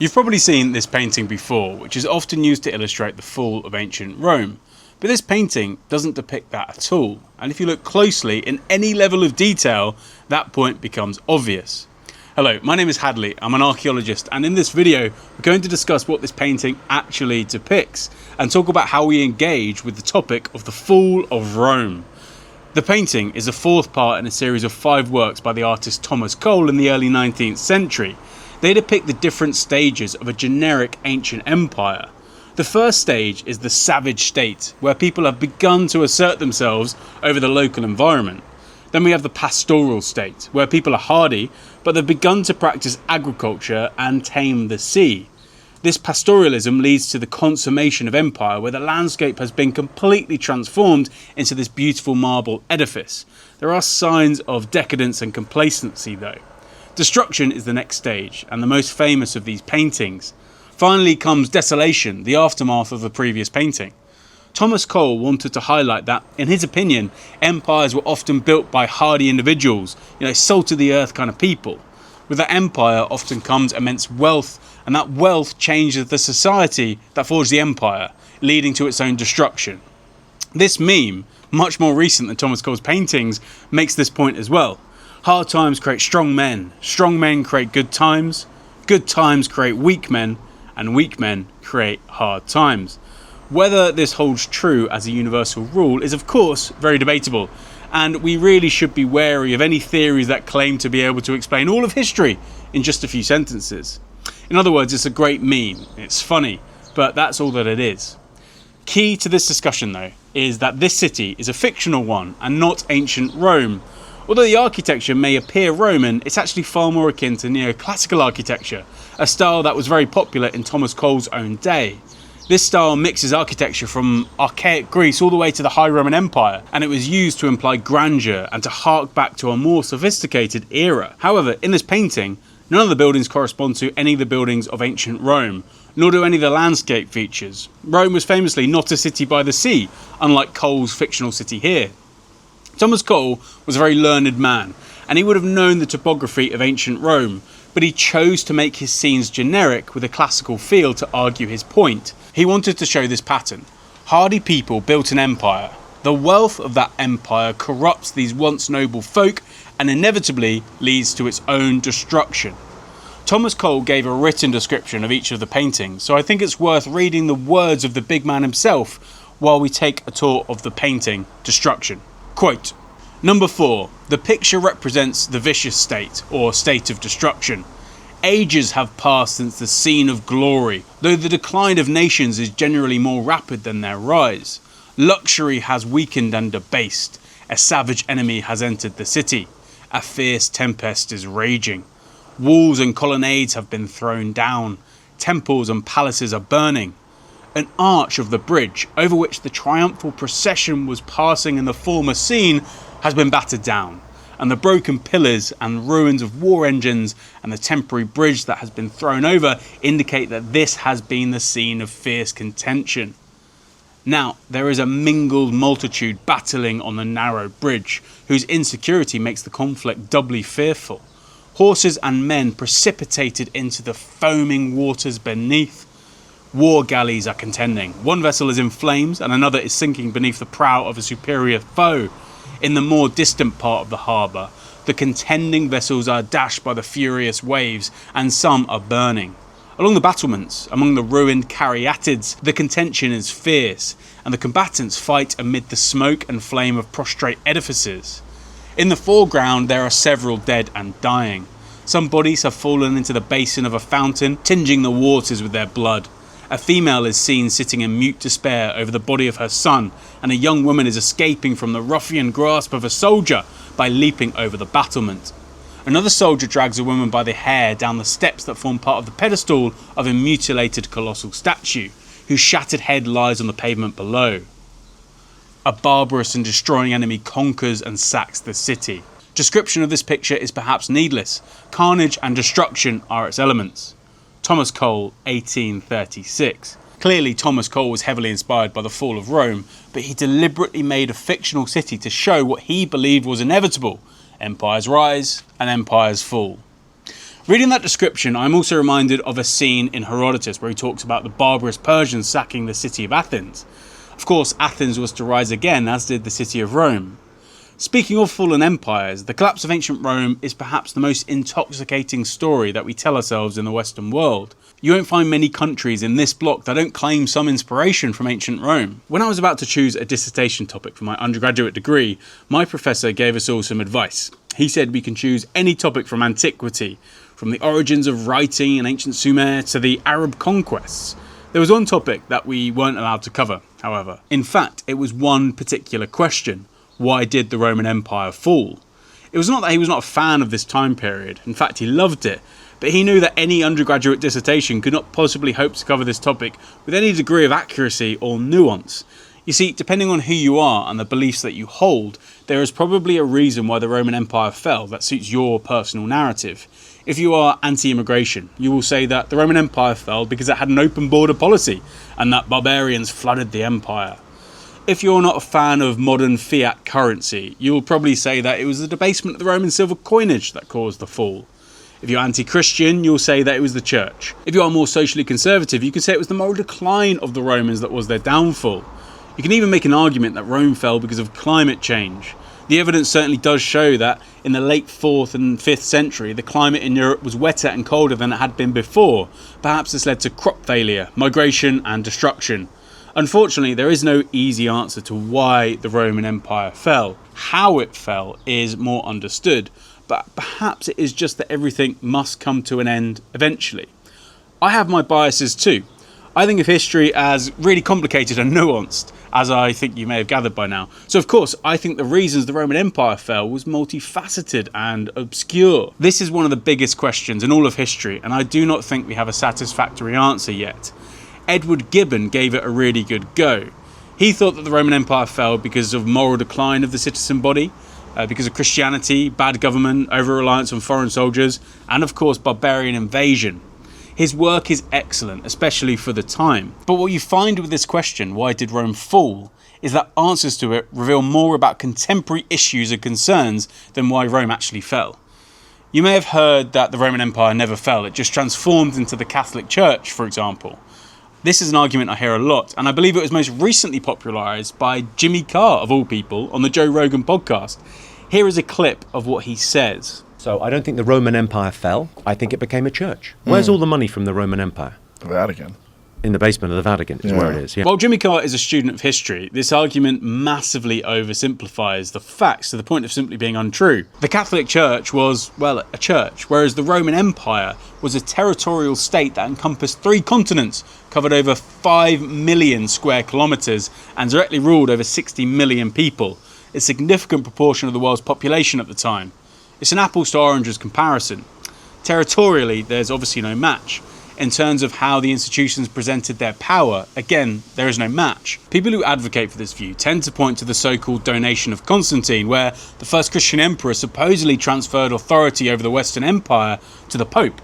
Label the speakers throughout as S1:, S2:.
S1: You've probably seen this painting before, which is often used to illustrate the fall of ancient Rome. But this painting doesn't depict that at all, and if you look closely in any level of detail, that point becomes obvious. Hello, my name is Hadley, I'm an archaeologist, and in this video we're going to discuss what this painting actually depicts, and talk about how we engage with the topic of the fall of Rome. The painting is the fourth part in a series of 5 works by the artist Thomas Cole in the early 19th century. They depict the different stages of a generic ancient empire. The first stage is the savage state, where people have begun to assert themselves over the local environment. Then we have the pastoral state, where people are hardy, but they've begun to practice agriculture and tame the sea. This pastoralism leads to the consummation of empire, where the landscape has been completely transformed into this beautiful marble edifice. There are signs of decadence and complacency though. Destruction is the next stage, and the most famous of these paintings. Finally comes desolation, the aftermath of the previous painting. Thomas Cole wanted to highlight that, in his opinion, empires were often built by hardy individuals, salt of the earth kind of people. With that empire often comes immense wealth, and that wealth changes the society that forged the empire, leading to its own destruction. This meme, much more recent than Thomas Cole's paintings, makes this point as well. Hard times create strong men create good times create weak men, and weak men create hard times. Whether this holds true as a universal rule is of course very debatable, and we really should be wary of any theories that claim to be able to explain all of history in just a few sentences. In other words, it's a great meme, it's funny, but that's all that it is. Key to this discussion though is that this city is a fictional one and not ancient Rome. Although the architecture may appear Roman, it's actually far more akin to neoclassical architecture, a style that was very popular in Thomas Cole's own day. This style mixes architecture from archaic Greece all the way to the High Roman Empire, and it was used to imply grandeur and to hark back to a more sophisticated era. However, in this painting, none of the buildings correspond to any of the buildings of ancient Rome, nor do any of the landscape features. Rome was famously not a city by the sea, unlike Cole's fictional city here. Thomas Cole was a very learned man, and he would have known the topography of ancient Rome, but he chose to make his scenes generic with a classical feel to argue his point. He wanted to show this pattern. Hardy people built an empire. The wealth of that empire corrupts these once noble folk and inevitably leads to its own destruction. Thomas Cole gave a written description of each of the paintings, so I think it's worth reading the words of the big man himself while we take a tour of the painting Destruction. Quote, "Number 4. The picture represents the vicious state, or state of destruction. Ages have passed since the scene of glory, though the decline of nations is generally more rapid than their rise. Luxury has weakened and debased. A savage enemy has entered the city. A fierce tempest is raging. Walls and colonnades have been thrown down. Temples and palaces are burning. An arch of the bridge over which the triumphal procession was passing in the former scene has been battered down, and the broken pillars and ruins of war engines and the temporary bridge that has been thrown over indicate that this has been the scene of fierce contention. Now, there is a mingled multitude battling on the narrow bridge, whose insecurity makes the conflict doubly fearful. Horses and men precipitated into the foaming waters beneath. War galleys are contending. One vessel is in flames and another is sinking beneath the prow of a superior foe. In the more distant part of the harbour, the contending vessels are dashed by the furious waves, and some are burning. Along the battlements, among the ruined caryatids, the contention is fierce, and the combatants fight amid the smoke and flame of prostrate edifices. In the foreground there are several dead and dying. Some bodies have fallen into the basin of a fountain, tinging the waters with their blood. A female is seen sitting in mute despair over the body of her son, and a young woman is escaping from the ruffian grasp of a soldier by leaping over the battlement. Another soldier drags a woman by the hair down the steps that form part of the pedestal of a mutilated colossal statue, whose shattered head lies on the pavement below. A barbarous and destroying enemy conquers and sacks the city. Description of this picture is perhaps needless. Carnage and destruction are its elements. Thomas Cole, 1836. Clearly Thomas Cole was heavily inspired by the fall of Rome, but he deliberately made a fictional city to show what he believed was inevitable: empires rise and empires fall. Reading that description, I'm also reminded of a scene in Herodotus where he talks about the barbarous Persians sacking the city of Athens. Of course, Athens was to rise again, as did the city of Rome. Speaking of fallen empires, the collapse of ancient Rome is perhaps the most intoxicating story that we tell ourselves in the Western world. You won't find many countries in this block that don't claim some inspiration from ancient Rome. When I was about to choose a dissertation topic for my undergraduate degree, my professor gave us all some advice. He said we can choose any topic from antiquity, from the origins of writing in ancient Sumer to the Arab conquests. There was one topic that we weren't allowed to cover, however. In fact, it was one particular question. Why did the Roman Empire fall? It was not that he was not a fan of this time period. In fact, he loved it. But he knew that any undergraduate dissertation could not possibly hope to cover this topic with any degree of accuracy or nuance. You see, depending on who you are and the beliefs that you hold, there is probably a reason why the Roman Empire fell that suits your personal narrative. If you are anti-immigration, you will say that the Roman Empire fell because it had an open border policy and that barbarians flooded the empire. If you're not a fan of modern fiat currency, you'll probably say that it was the debasement of the Roman silver coinage that caused the fall. If you're anti-Christian, you'll say that it was the church. If you are more socially conservative, you can say it was the moral decline of the Romans that was their downfall. You can even make an argument that Rome fell because of climate change. The evidence certainly does show that in the late 4th and 5th century, the climate in Europe was wetter and colder than it had been before. Perhaps this led to crop failure, migration and destruction. Unfortunately, there is no easy answer to why the Roman Empire fell. How it fell is more understood, but perhaps it is just that everything must come to an end eventually. I have my biases too. I think of history as really complicated and nuanced, as I think you may have gathered by now. So of course, I think the reasons the Roman Empire fell was multifaceted and obscure. This is one of the biggest questions in all of history, and I do not think we have a satisfactory answer yet. Edward Gibbon gave it a really good go. He thought that the Roman Empire fell because of moral decline of the citizen body, because of Christianity, bad government, over-reliance on foreign soldiers, and of course barbarian invasion. His work is excellent, especially for the time. But what you find with this question, why did Rome fall, is that answers to it reveal more about contemporary issues and concerns than why Rome actually fell. You may have heard that the Roman Empire never fell, it just transformed into the Catholic Church, for example. This is an argument I hear a lot, and I believe it was most recently popularised by Jimmy Carr, of all people, on the Joe Rogan podcast. Here is a clip of what he says.
S2: So I don't think the Roman Empire fell. I think it became a church. Where's all the money from the Roman Empire?
S3: The Vatican.
S2: In the basement of the Vatican is where it is. Yeah.
S1: While Jimmy Carr is a student of history, this argument massively oversimplifies the facts to the point of simply being untrue. The Catholic Church was, well, a church, whereas the Roman Empire was a territorial state that encompassed 3 continents, covered over 5 million square kilometres, and directly ruled over 60 million people, a significant proportion of the world's population at the time. It's an apples to oranges comparison. Territorially, there's obviously no match. In terms of how the institutions presented their power, again, there is no match. People who advocate for this view tend to point to the so-called donation of Constantine, where the first Christian emperor supposedly transferred authority over the Western Empire to the Pope.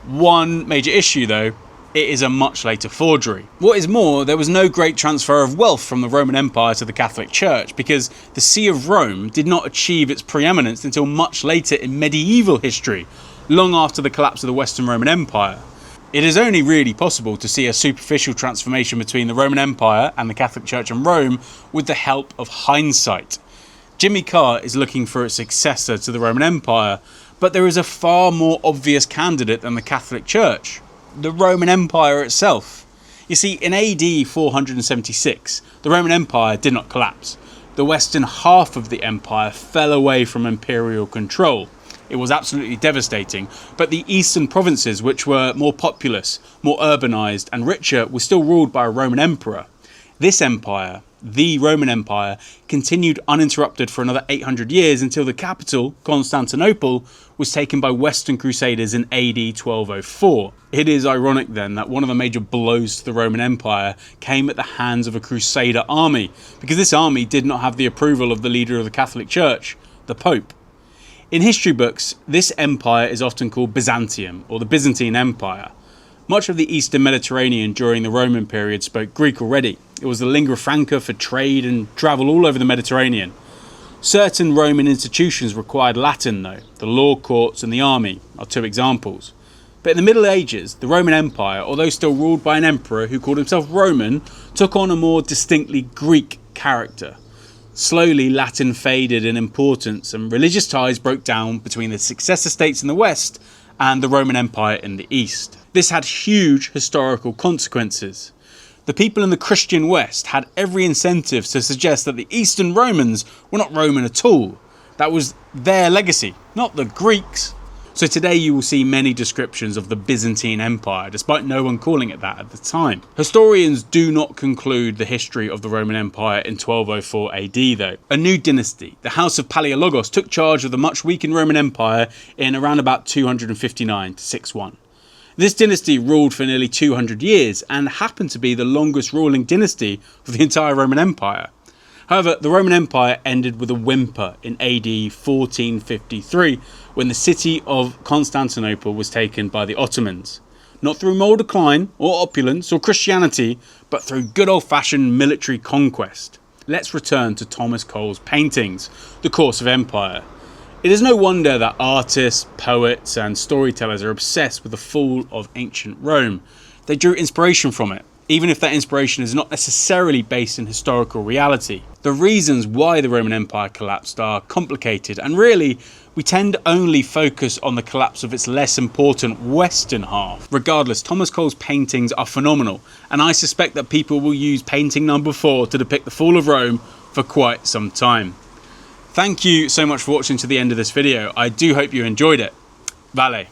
S1: One major issue, though, it is a much later forgery. What is more, there was no great transfer of wealth from the Roman Empire to the Catholic Church, because the See of Rome did not achieve its preeminence until much later in medieval history, long after the collapse of the Western Roman Empire. It is only really possible to see a superficial transformation between the Roman Empire and the Catholic Church in Rome with the help of hindsight. Jimmy Carr is looking for a successor to the Roman Empire, but there is a far more obvious candidate than the Catholic Church: the Roman Empire itself. You see, in AD 476, the Roman Empire did not collapse. The western half of the empire fell away from imperial control. It was absolutely devastating, but the eastern provinces, which were more populous, more urbanised and richer, were still ruled by a Roman emperor. This empire, the Roman Empire, continued uninterrupted for another 800 years until the capital, Constantinople, was taken by Western Crusaders in AD 1204. It is ironic then that one of the major blows to the Roman Empire came at the hands of a Crusader army, because this army did not have the approval of the leader of the Catholic Church, the Pope. In history books, this empire is often called Byzantium, or the Byzantine Empire. Much of the Eastern Mediterranean during the Roman period spoke Greek already. It was the lingua franca for trade and travel all over the Mediterranean. Certain Roman institutions required Latin though. The law courts and the army are two examples. But in the Middle Ages, the Roman Empire, although still ruled by an emperor who called himself Roman, took on a more distinctly Greek character. Slowly, Latin faded in importance and religious ties broke down between the successor states in the west and the Roman Empire in the east. This had huge historical consequences. The people in the Christian West had every incentive to suggest that the Eastern Romans were not Roman at all. That was their legacy, not the Greeks. So today you will see many descriptions of the Byzantine Empire, despite no one calling it that at the time. Historians do not conclude the history of the Roman Empire in 1204 AD though. A new dynasty, the House of Palaiologos, took charge of the much weakened Roman Empire in around about 259 to 61. This dynasty ruled for nearly 200 years and happened to be the longest ruling dynasty of the entire Roman Empire. However, the Roman Empire ended with a whimper in AD 1453 when the city of Constantinople was taken by the Ottomans. Not through moral decline or opulence or Christianity, but through good old-fashioned military conquest. Let's return to Thomas Cole's paintings, The Course of Empire. It is no wonder that artists, poets and storytellers are obsessed with the fall of ancient Rome. They drew inspiration from it, even if that inspiration is not necessarily based in historical reality. The reasons why the Roman Empire collapsed are complicated, and really, we tend to only focus on the collapse of its less important western half. Regardless, Thomas Cole's paintings are phenomenal, and I suspect that people will use painting number 4 to depict the fall of Rome for quite some time. Thank you so much for watching to the end of this video. I do hope you enjoyed it. Vale.